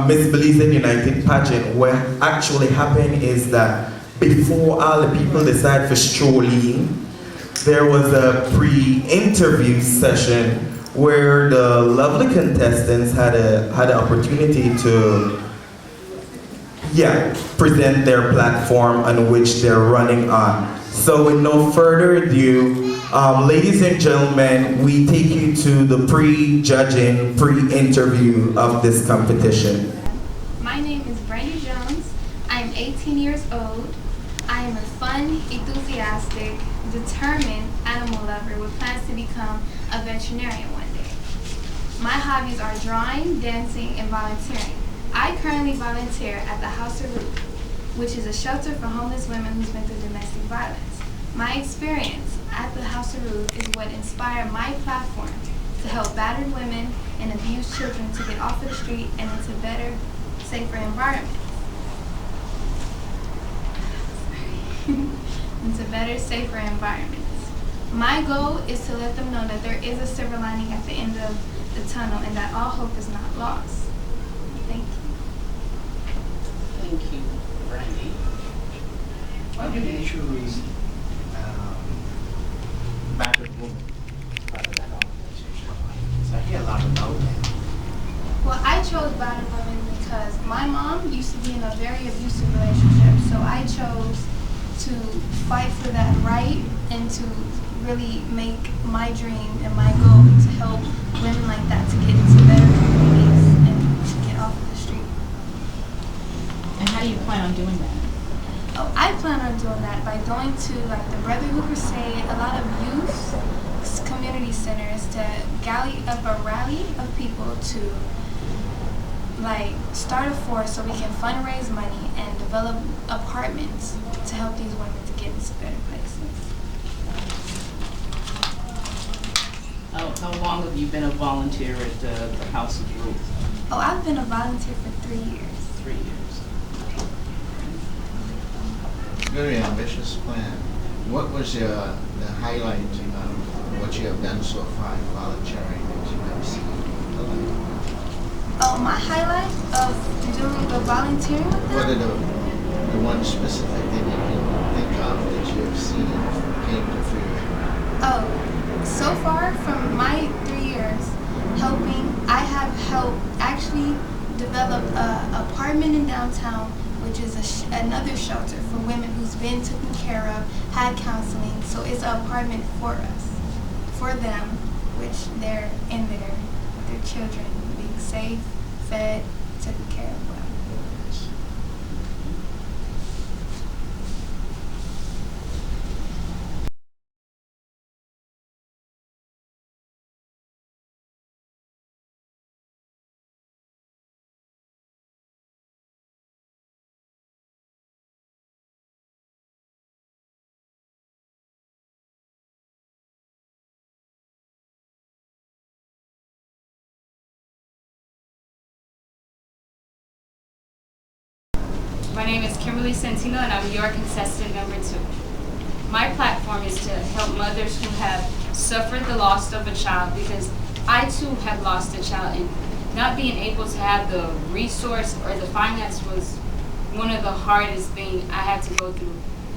Miss Belizean United pageant, what actually happened is that before all the people decide for strolling, there was a pre-interview session where the lovely contestants had an opportunity to present their platform on which they're running on. So with no further ado, ladies and gentlemen, we take you to the pre-judging, pre-interview of this competition. My name is Brandy Jones. I am 18 years old. I am a fun, enthusiastic, determined animal lover with plans to become a veterinarian one day. My hobbies are drawing, dancing, and volunteering. I currently volunteer at the House of Ruth, which is a shelter for homeless women who's been through domestic violence. My experience at the House of Ruth is what inspired my platform to help battered women and abused children to get off of the street and into better, safer environments. Into better, safer environments. My goal is to let them know that there is a silver lining at the end of the tunnel and that all hope is not lost. Thank you. Thank you, Brandy. Why did you choose battered woman rather than organization? So I hear a lot about that. Well, I chose battered women because my mom used to be in a very abusive relationship, so I chose to fight for that right and to really make my dream and my goal to help women like that to get into better communities and to get off of the street. And how do you plan on doing that? Oh, I plan on doing that by going to like the Brotherhood Crusade, a lot of youth community centers to galley up a rally of people to like start a force so we can fundraise money and develop apartments to help these women to get into better places. How long have you been a volunteer at the House of Ruth? Oh, I've been a volunteer for 3 years. 3 years. Very ambitious plan. What was the highlight of what you have done so far in volunteering that you have seen? Oh, my highlight of doing the volunteering with them? What are the one specific thing you can think of that you have seen came to fruition? Oh, so far from my 3 years helping, I have helped actually develop an apartment in downtown, which is another shelter for women who's been taken care of, had counseling. So it's an apartment for us, for them, which they're in there with their children, being safe, fed, taken care of well. My name is Kimberly Santino and I'm your contestant number 2. My platform is to help mothers who have suffered the loss of a child, because I too have lost a child, and not being able to have the resource or the finance was one of the hardest things I had to go through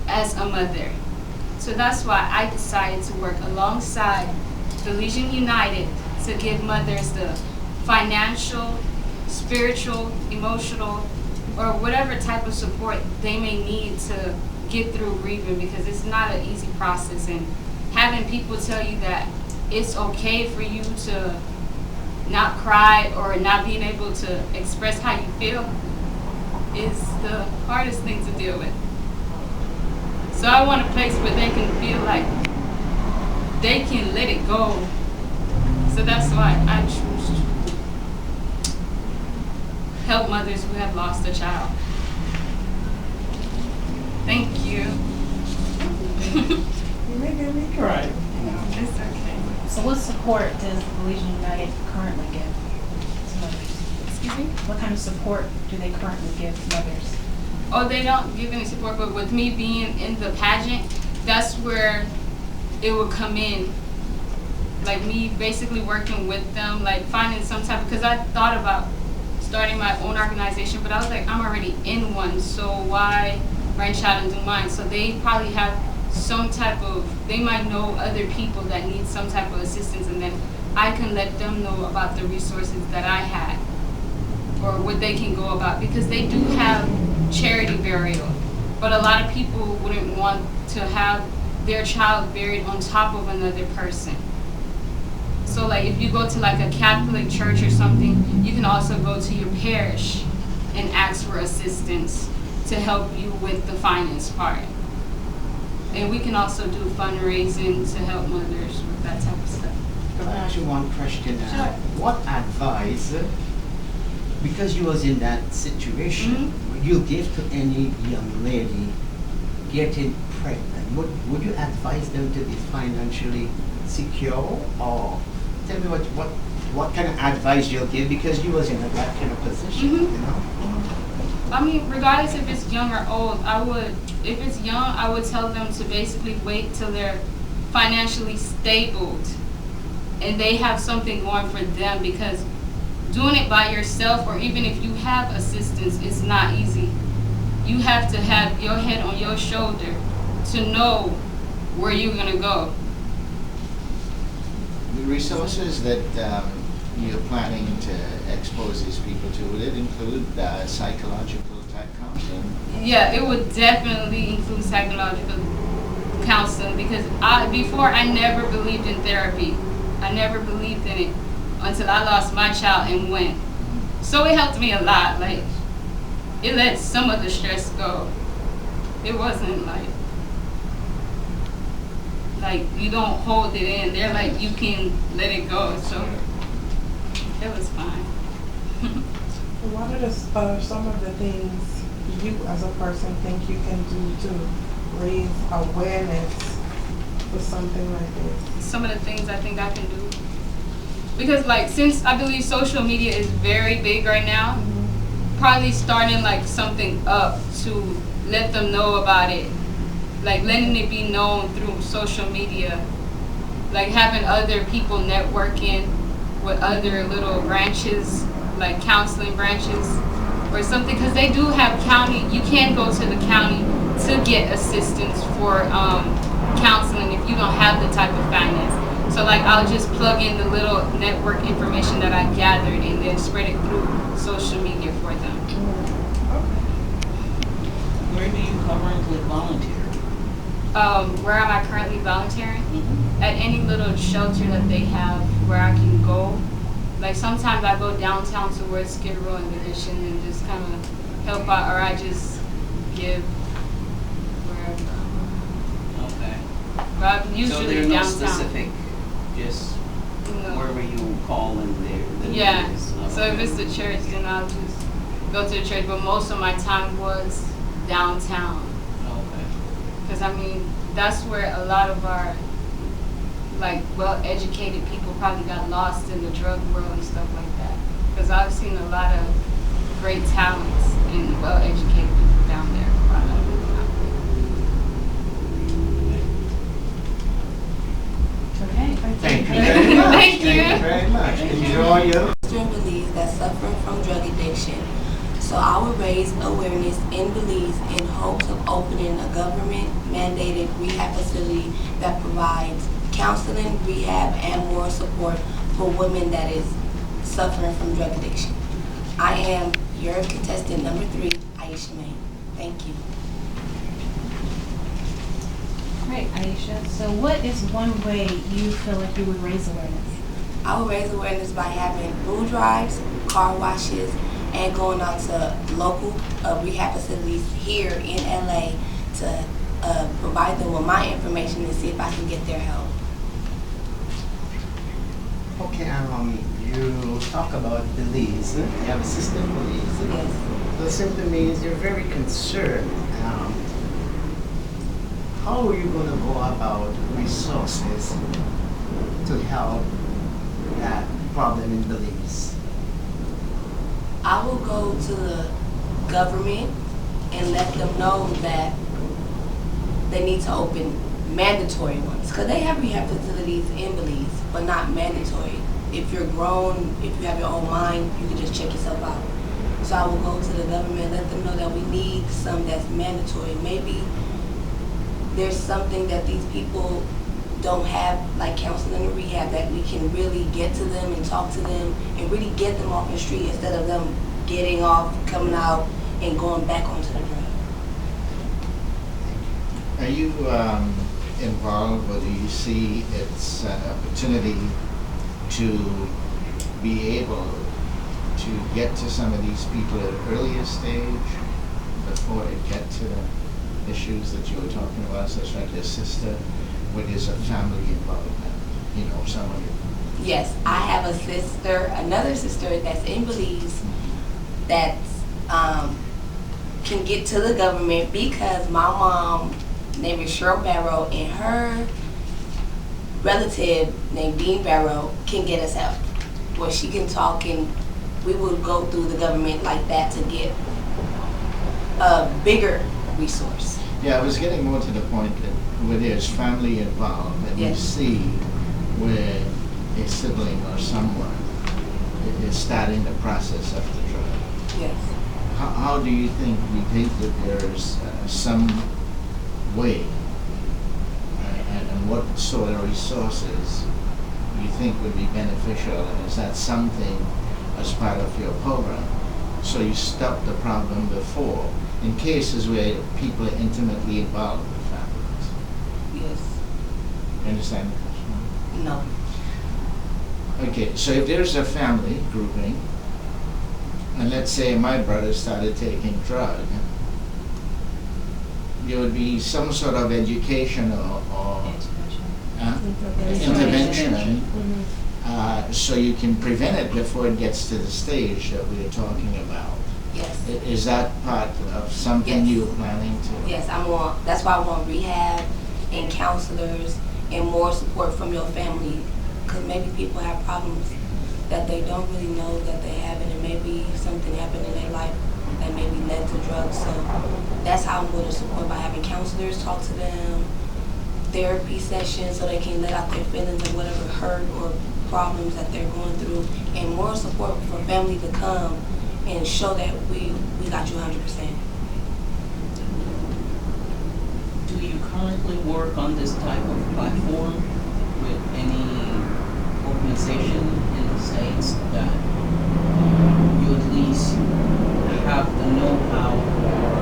as a mother. So that's why I decided to work alongside Belizean United to give mothers the financial, spiritual, emotional, or whatever type of support they may need to get through grieving, because it's not an easy process. And having people tell you that it's okay for you to not cry or not being able to express how you feel is the hardest thing to deal with. So I want a place where they can feel like they can let it go. So that's why I choose to help mothers who have lost a child. Thank you. You're making me cry. It's okay. So what support does Belizean United currently give to mothers? Excuse me? What kind of support do they currently give mothers? Oh, they don't give any support, but with me being in the pageant, that's where it would come in. Like me basically working with them, like finding some type, because I thought about starting my own organization, but I was like, I'm already in one, so why branch out and do mine? So they probably have some type of, they might know other people that need some type of assistance, and then I can let them know about the resources that I had or what they can go about, because they do have charity burial, but a lot of people wouldn't want to have their child buried on top of another person. So like if you go to like a Catholic church or something, you can also go to your parish and ask for assistance to help you with the finance part. And we can also do fundraising to help mothers with that type of stuff. Can I ask you one question? Sure. What advice, because you was in that situation, would you give to any young lady getting pregnant? Would you advise them to be financially secure, or tell me what kind of advice you'll give, because you was in that kind of position, you know? I mean, regardless if it's young or old, if it's young, I would tell them to basically wait till they're financially stable and they have something going for them, because doing it by yourself, or even if you have assistance, it's not easy. You have to have your head on your shoulder to know where you're gonna go. The resources that you're planning to expose these people to, would it include psychological type counseling? Yeah, it would definitely include psychological counseling, because before I never believed in therapy. I never believed in it until I lost my child and went. So it helped me a lot. Like, it let some of the stress go. It wasn't like you don't hold it in. They're like, you can let it go. So it was fine. What are some of the things you as a person think you can do to raise awareness for something like this? Some of the things I think I can do, because like, since I believe social media is very big right now, probably starting like something up to let them know about it, like letting it be known through social media, like having other people networking with other little branches, like counseling branches or something, because they do have county, you can go to the county to get assistance for counseling if you don't have the type of finance. So like, I'll just plug in the little network information that I gathered and then spread it through social media for them. Where do you currently volunteer? Where am I currently volunteering? At any little shelter that they have where I can go. Like sometimes I go downtown towards Skid Row and Belizean and just kind of help out, or I just give wherever. Okay. But I'm usually so there's downtown. no specific, just No. wherever you call in there. Yeah. So if it's the church, then I'll just go to the church. But most of my time was downtown. Okay. Because I mean, that's where a lot of our like well-educated people probably got lost in the drug world and stuff like that. Because I've seen a lot of great talents and well-educated people down there. Okay. Thank you very much. Thank you. Thank you very much. Enjoy your In Belize that's suffering from drug addiction. So I will raise awareness in Belize in hopes of opening a government-mandated rehab facility that provides counseling, rehab, and moral support for women that is suffering from drug addiction. I am your contestant number 3, Aisha May. Thank you. Great, Aisha. So what is one way you feel like you would raise awareness? I will raise awareness by having food drives, car washes, and going out to local rehab facilities here in LA to provide them with my information and see if I can get their help. Okay, you talk about Belize. You have a sister in Belize. Yes. So it simply means you're very concerned. How are you going to go about resources to help that problem in Belize? I will go to the government and let them know that they need to open mandatory ones. Because they have rehab facilities in Belize, but not mandatory. If you're grown, if you have your own mind, you can just check yourself out. So I will go to the government, let them know that we need some that's mandatory. Maybe there's something that these people don't have, like counseling and rehab, that we can really get to them and talk to them and really get them off the street instead of them getting off, coming out, and going back onto the drug. Are you involved, or do you see it's an opportunity to be able to get to some of these people at an earlier stage before they get to the issues that you were talking about, such like your sister, where there's a family involvement, you know, someone? Yes, I have a sister, another sister that's in Belize that can get to the government because my mom, named is Cheryl Barrow, and her relative named Dean Barrow can get us help, where she can talk and we will go through the government like that to get a bigger resource. Yeah, I was getting more to the point that where there's family involved, and you Yes. see where a sibling or someone is starting the process of the drug. Yes. How do you think that there's some way, and what sort of resources you think would be beneficial, and is that something as part of your program, so you stop the problem before, in cases where people are intimately involved with families? Yes. You understand the question? No. Okay, so if there's a family grouping, and let's say my brother started taking drugs, there would be some sort of education or intervention, so you can prevent it before it gets to the stage that we're talking about. Yes. Is that part of something Yes. you're planning to? Yes, that's why I want rehab and counselors and more support from your family, because maybe people have problems that they don't really know that they have, and maybe something happened in their life that maybe led to drugs. So that's how I'm going to support, by having counselors talk to them, therapy sessions so they can let out their feelings of whatever hurt or problems that they're going through, and more support for family to come and show that we got you 100%. Do you currently work on this type of platform with any organization in the States that you at least have the know-how or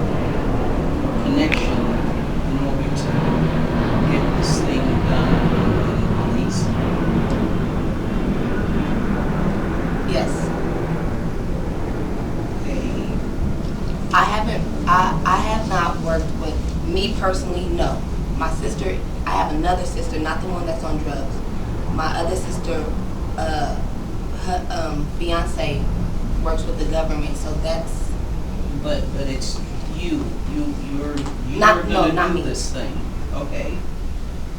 connection in order to get this thing done in Belize? Yes. I have not worked with, me personally, no. My sister, I have another sister, not the one that's on drugs. My other sister, her fiance works with the government, so that's. But it's you're Not gonna do me. this thing, okay?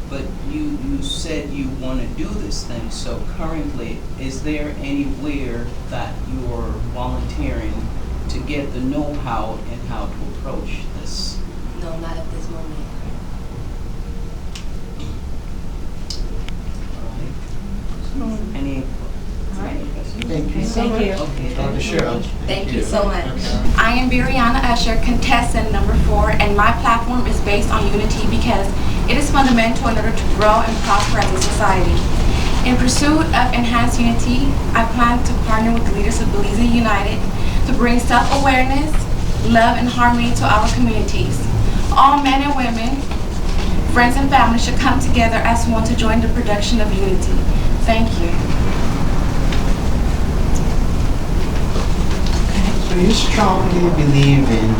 But you said you want to do this thing, so currently, is there anywhere that you're volunteering to get the know-how and how to approach this? No, not at this moment. All right. Any questions? Thank you. Thank you. Okay, Dr. Cheryl. Thank you so much. I am Brianna Usher, contestant number 4, and my platform is based on unity because it is fundamental in order to grow and prosper as a society. In pursuit of enhanced unity, I plan to partner with the leaders of Belizean United to bring self-awareness, love, and harmony to our communities. All men and women, friends and family should come together as one to join the production of unity. Thank you. So you strongly believe in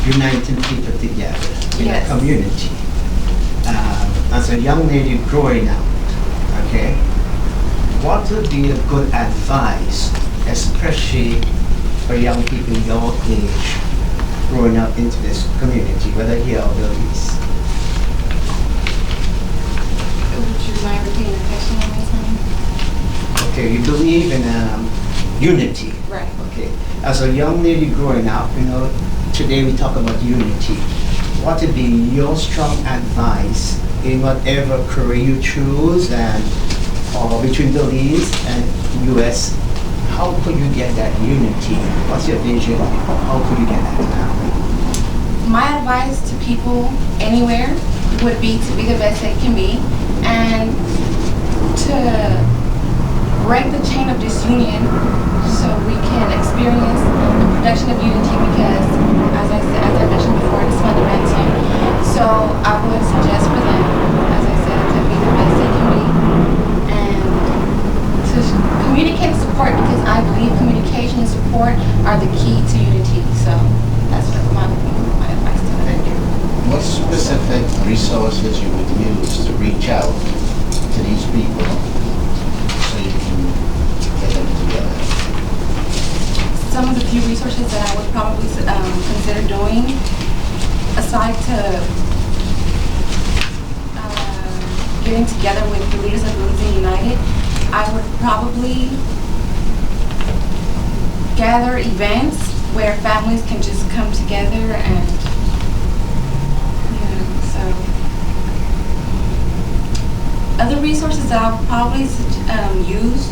uniting people together in Yes. a community. As a young lady growing up, okay, what would be a good advice, especially for young people your age, growing up into this community, whether here or Belize? Would you mind repeating the question one more time? Okay, you believe in unity. Right. Okay, as a young lady growing up, today we talk about unity. What would be your strong advice in whatever career you choose, or between Belize and U.S.? how could you get that unity? What's your vision? How could you get that to happen? My advice to people anywhere would be to be the best they can be and to break the chain of disunion so we can experience the production of unity because, as I mentioned before, it's fundamental. So I would suggest for them, as I said, to be the best they can be and to communicate and support because I believe communication and support are the key to unity. So that's what my advice to them. Thank you. What specific resources you would use to reach out to these people so you can get them together? Some of the few resources that I would probably consider doing, aside to getting together with the leaders of Belizean United, I would probably gather events where families can just come together and, so. Other resources that I would probably use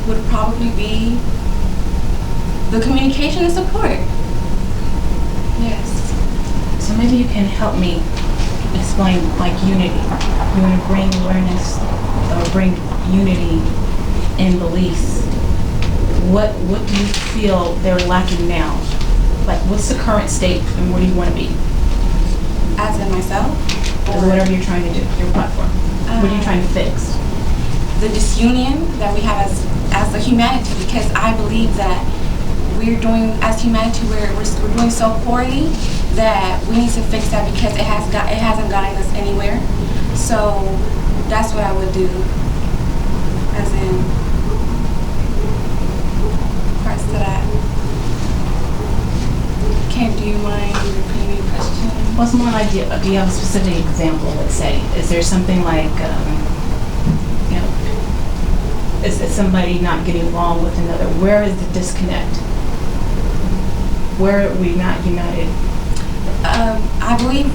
would probably be the communication and support. Yes. So maybe you can help me explain like unity. You want to bring awareness or bring unity in Belize. What do you feel they're lacking now? Like what's the current state and where do you want to be? As in myself? Or whatever you're trying to do, your platform. What are you trying to fix? The disunion that we have as a humanity because I believe that we're doing, as humanity, we're doing so poorly that we need to fix that because it hasn't gotten us anywhere. So that's what I would do. As in, parts to that. Ken, do you mind repeating your question? What's more like, do you have a specific example, let's say? Is there something like, is somebody not getting along with another? Where is the disconnect? Where are we not united? I believe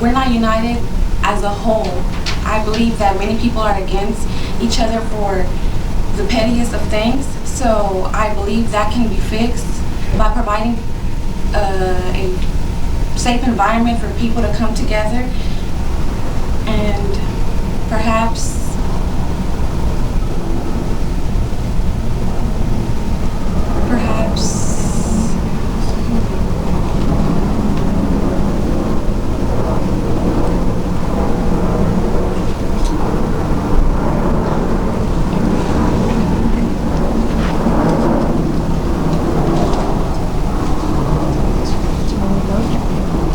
we're not united as a whole. I believe that many people are against each other for the pettiest of things. So I believe that can be fixed by providing a safe environment for people to come together and perhaps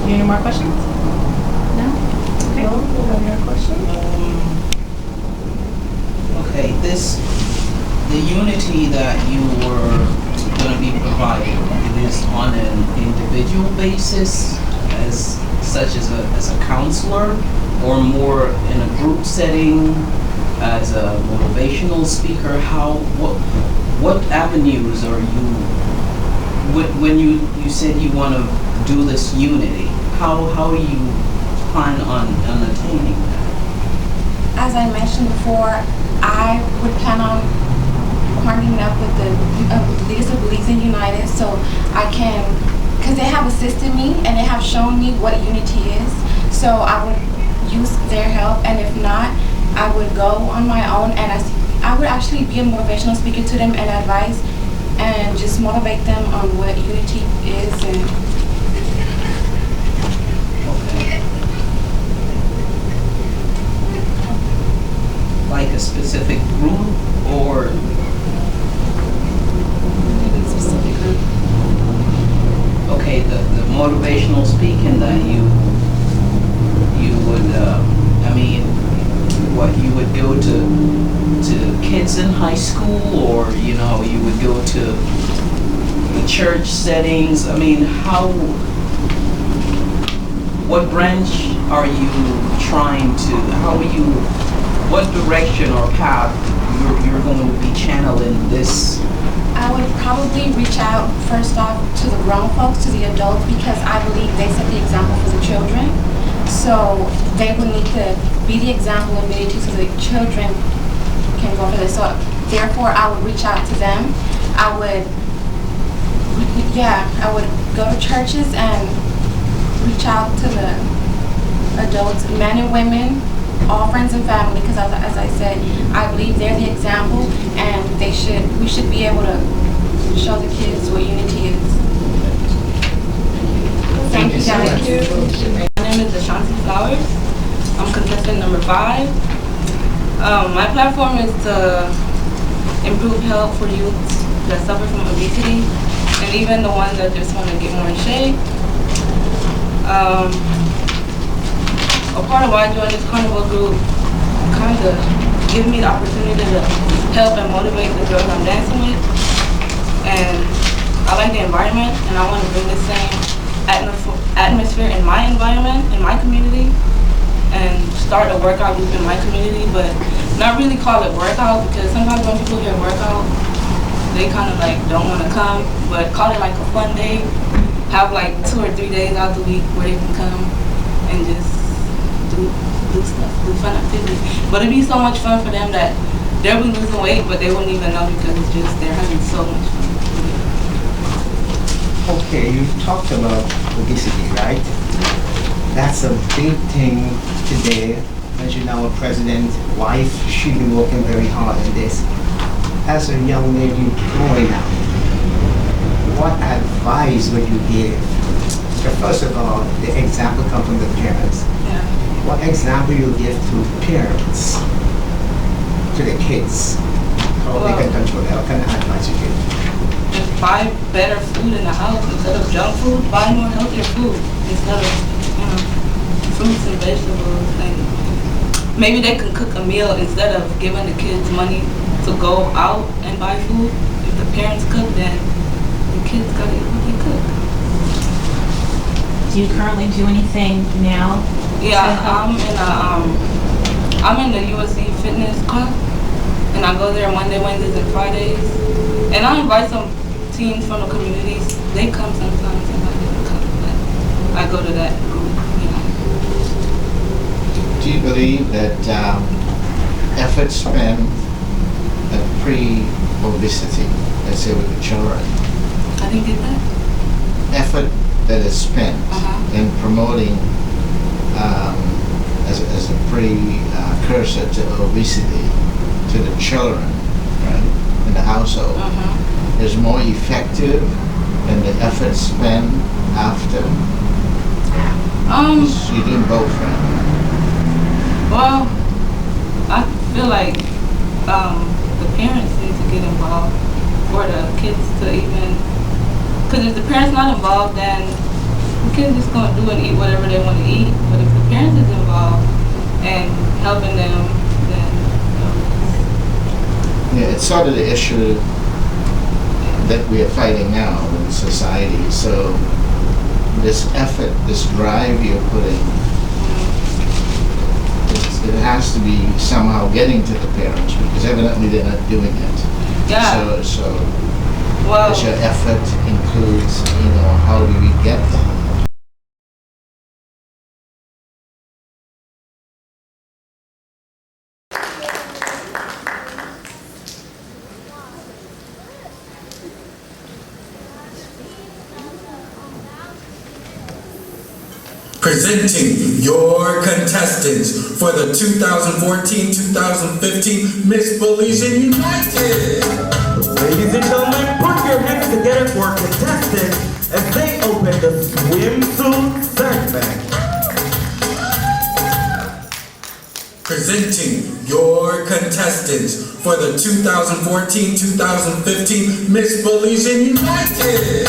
Any more questions? No? Okay. No, you have any questions? Okay, the unity that you were going to be providing, it is on an individual basis, such as a counselor, or more in a group setting, as a motivational speaker? What avenues are you, when you said you want to do this unity, how do you plan on attaining that? as I mentioned before, I would plan on partnering up with the leaders of Belizean United so I can, because they have assisted me and they have shown me what unity is. So I would use their help, and if not, I would go on my own and I would actually be a motivational speaker to them and advise and just motivate them on what unity is. And Okay. Like a specific group or specific group. okay, the motivational speaking that you would what you would go to kids in high school, or you would go to the church settings. What branch are you trying to, what direction or path you're going to be channeling this? I would probably reach out first off to the grown folks, to the adults, because I believe they set the example for the children. So they would need to be the example of unity so the children can go for this. So therefore I would reach out to them I would go to churches and reach out to the adults, men and women, all friends and family, because as I said, I believe they're the example, and we should be able to show the kids what unity is. Thank you, guys. My name is Ashanti Flowers. I'm contestant number 5. My platform is to improve health for youth that suffer from obesity, and even the ones that just want to get more in shape. A part of why I joined this carnival group kind of gives me the opportunity to help and motivate the girls I'm dancing with. And I like the environment, and I want to bring the same atmosphere in my environment, in my community, and start a workout group in my community, but not really call it workout, because sometimes when people hear workout, they kind of like don't want to come, but call it like a fun day. Have like 2 or 3 days out the week where they can come and just do stuff, do fun activities. But it'd be so much fun for them that they'll be losing weight, but they wouldn't even know because it's just they're having so much fun. Okay, you talked about obesity, right? That's a big thing today. As you know, President wife, she's been working very hard on this. As a young lady growing up, what advice would you give? So first of all, the example comes from the parents. Yeah. What example you give to parents, to the kids? How they can control that? What kind of advice you give? Just buy better food in the house instead of junk food. Buy more healthier food instead of fruits and vegetables. And maybe they can cook a meal instead of giving the kids money to go out and buy food. If the parents cook, then the kids gotta eat what they cook. Do you currently do anything now? Yeah, I'm in the USC fitness club, and I go there Monday, Wednesdays, and Fridays. And I invite some teens from the communities. They come sometimes, sometimes they don't come, but I go to that group. Do you believe that effort spent at pre-obesity, let's say with the children, I didn't get that. effort that is spent in promoting as a precursor to obesity to the children, right, in the household, is more effective than the effort spent after? You're doing both, right? Well, I feel like the parents need to get involved for the kids to even, because if the parents not involved, then the kids just gonna do and eat whatever they want to eat. But if the parents is involved and helping them, then Yeah, it's sort of the issue that we are fighting now in society. So this effort, this drive you're putting, it has to be somehow getting to the parents, because evidently they're not doing it. Yeah. So well, as your effort includes, how do we get them? Presenting your contestants for the 2014-2015 Miss Belizean United. Ladies and gentlemen, put your hands together for contestants as they open the swimsuit segment. Presenting your contestants for the 2014-2015 Miss Belizean United.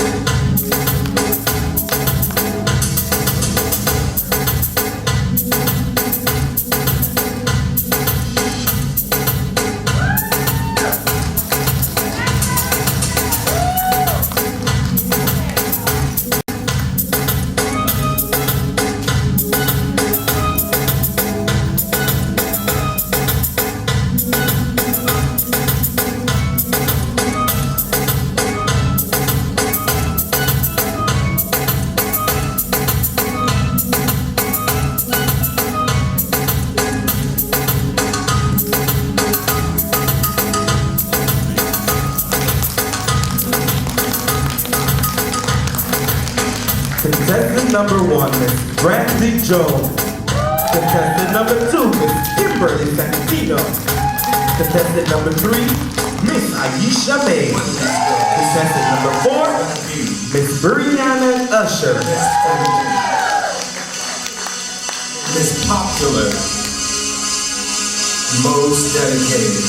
Contestant number 1, Miss Brandy Jones. Contestant number 2, Miss Kimberly Santino. Contestant number 3, Miss Aisha May. Contestant number 4, Miss Brianna Usher. Miss Popular, most dedicated.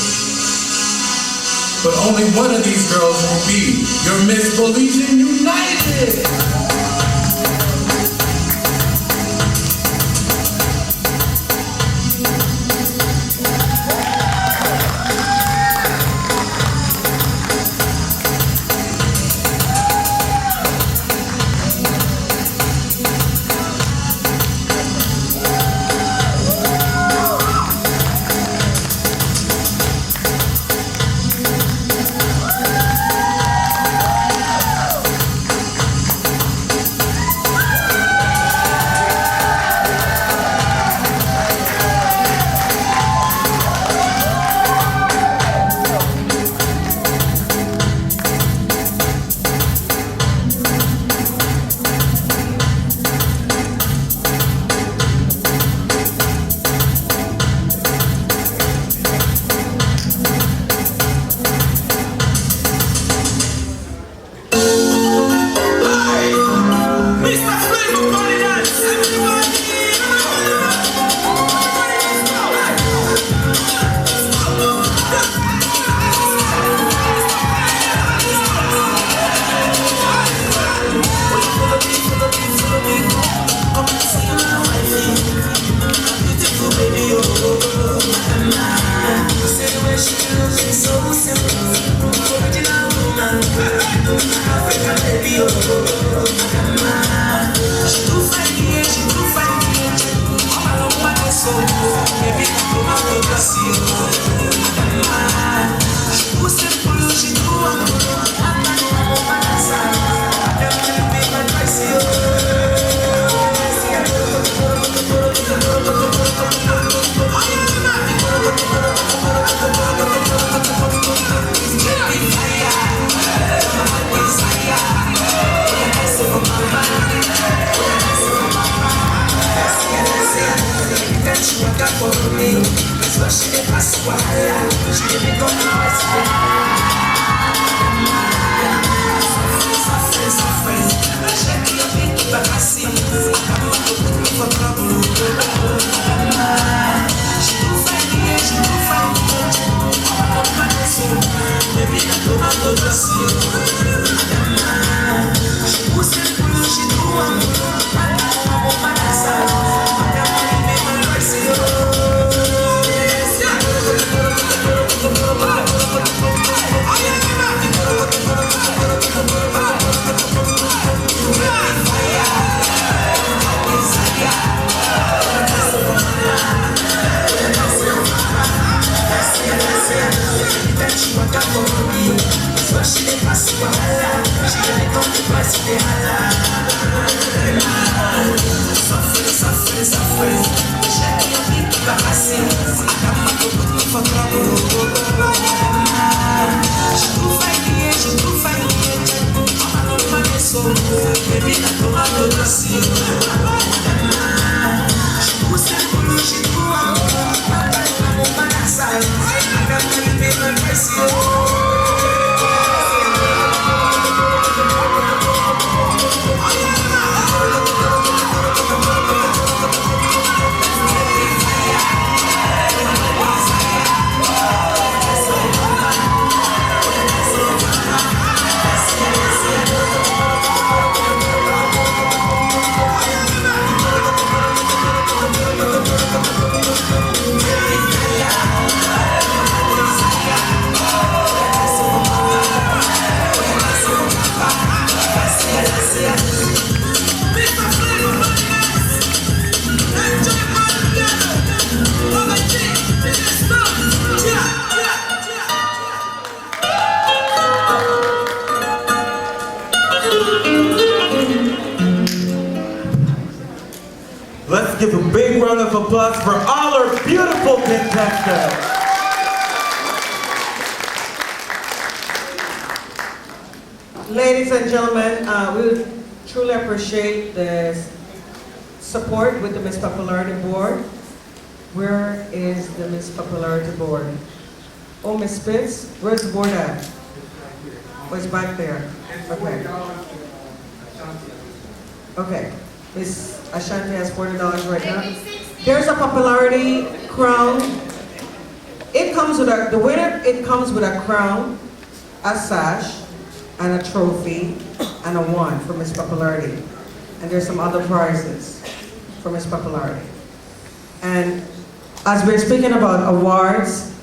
But only one of these girls will be your Miss Belizean United. Let's give a big round of applause for all our beautiful contestants. Ladies and gentlemen, we'll truly appreciate the support with the Miss Popularity Board. Where is the Miss Popularity Board? Oh, Miss Spitz, where's the board at? Oh, it's back there. Okay. Okay. Miss Ashanti has $40 right now. There's a popularity crown. It comes with the winner, it comes with a crown, a sash, and a trophy, and a wand for Miss Popularity. And there's some other prizes for Miss Popularity. And as we're speaking about awards,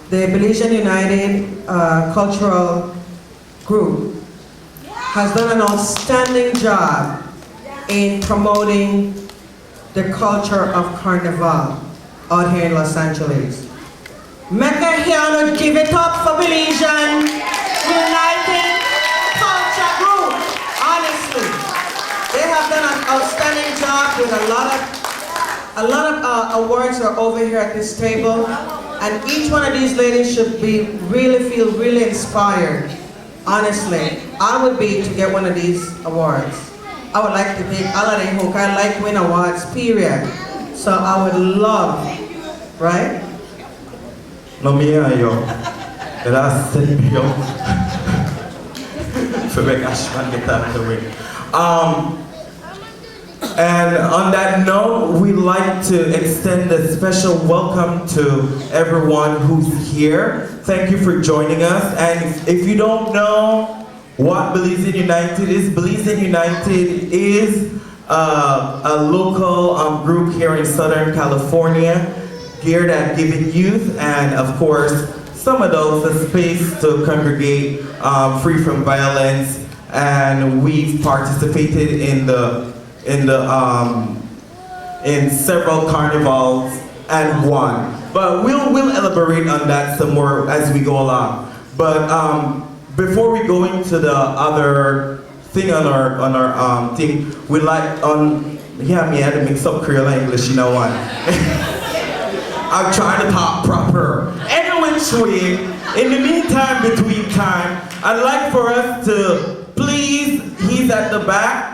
the Belizean United Cultural Group has done an outstanding job in promoting the culture of Carnival out here in Los Angeles. Make a hand, give it up for Belizean United Culture Group. Honestly, they have done an outstanding job with a lot of awards are over here at this table, and each one of these ladies should be feel really inspired. Honestly, I would be to get one of these awards. I would like to take holiday hook. I like win awards, period. So I would love, right? No mía yo. Gracias yo. For make Ashman get out of the way. And on that note, we'd like to extend a special welcome to everyone who's here. Thank you for joining us. And if you don't know what Belizean United is a local group here in Southern California geared at giving youth and, of course, some adults a space to congregate free from violence. And we've participated in several carnivals and won. But we'll elaborate on that some more as we go along. But before we go into the other thing on our thing, we like me I had to mix up Creole and English, you know what? I'm trying to talk proper. Any which way, in the meantime, between time, I'd like for us to please, he's at the back,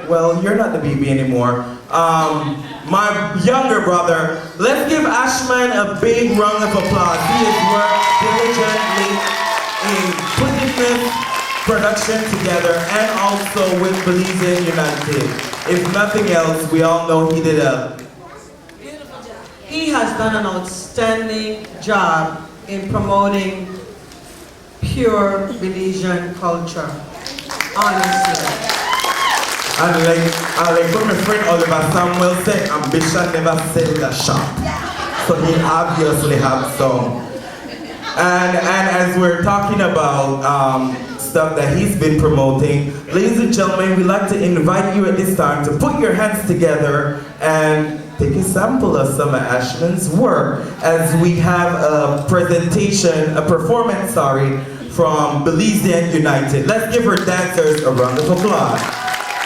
well, you're not the baby anymore, my younger brother. Let's give Ashman a big round of applause. He has worked diligently in putting this production together and also with Belizean United. If nothing else, we all know he did a beautiful job. He has done an outstanding job in promoting pure Belizean culture, honestly. And like what my friend Oliver Samuel said, ambition never sells a shop. So he obviously has some. And as we're talking about stuff that he's been promoting, ladies and gentlemen, we'd like to invite you at this time to put your hands together and take a sample of some of Ashman's work as we have a performance, from Belizean United. Let's give our dancers a round of applause.